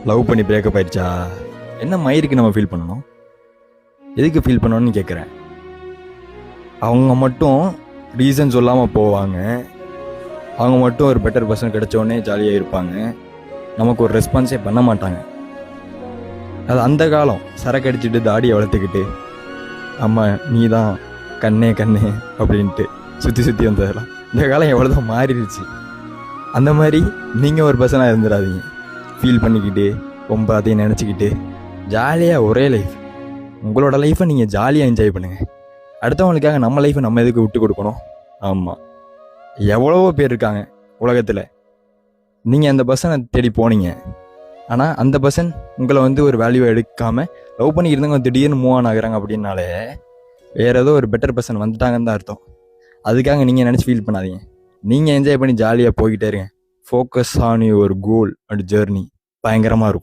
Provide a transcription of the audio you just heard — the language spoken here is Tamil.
லவ் பண்ணி பிரேக்கப் ஆயிடுச்சா? என்ன மயிருக்கு நம்ம ஃபீல் பண்ணணும்? எதுக்கு ஃபீல் பண்ணணும்னு கேட்குறேன். அவங்க மட்டும் ரீசன் சொல்லாமல் போவாங்க. அவங்க மட்டும் ஒரு பெட்டர் பர்சன் கிடைச்சோடனே ஜாலியாக இருப்பாங்க. நமக்கு ஒரு ரெஸ்பான்ஸே பண்ண மாட்டாங்க. அது அந்த காலம். சரக்கு அடிச்சுட்டு தாடியை வளர்த்துக்கிட்டு அம்மா நீ தான் கண்ணே கண்ணே அப்படின்ட்டு சுற்றி சுற்றி வந்ததெல்லாம் இந்த காலம் எவ்வளோதான் மாறிடுச்சு. அந்த மாதிரி நீங்கள் ஒரு பர்சனாக இருந்துடாதீங்க. ஃபீல் பண்ணிக்கிட்டு ரொம்ப அதையும் நினச்சிக்கிட்டு ஜாலியாக ஒரே லைஃப். உங்களோட லைஃப்பை நீங்கள் ஜாலியாக என்ஜாய் பண்ணுங்கள். அடுத்தவங்களுக்காக நம்ம லைஃப்பை நம்ம எதுக்கு விட்டு கொடுக்கணும்? ஆமாம், எவ்வளவோ பேர் இருக்காங்க உலகத்தில். நீங்கள் அந்த பர்சனை தேடி போனீங்க, ஆனால் அந்த பர்சன் உங்களை ஒரு வேல்யூவை எடுக்காமல் லவ் பண்ணி இருந்தவங்க திடீர்னு மூவ் ஆன் ஆகுறாங்க அப்படின்னாலே வேறு ஏதோ ஒரு பெட்டர் பர்சன் வந்துட்டாங்கன்னு தான் அர்த்தம். அதுக்காக நீங்கள் நினச்சி ஃபீல் பண்ணாதீங்க. நீங்கள் என்ஜாய் பண்ணி ஜாலியாக போய்கிட்டே இருங்க. Focus on your goal and journey. பயங்கரமாக இருக்கும்.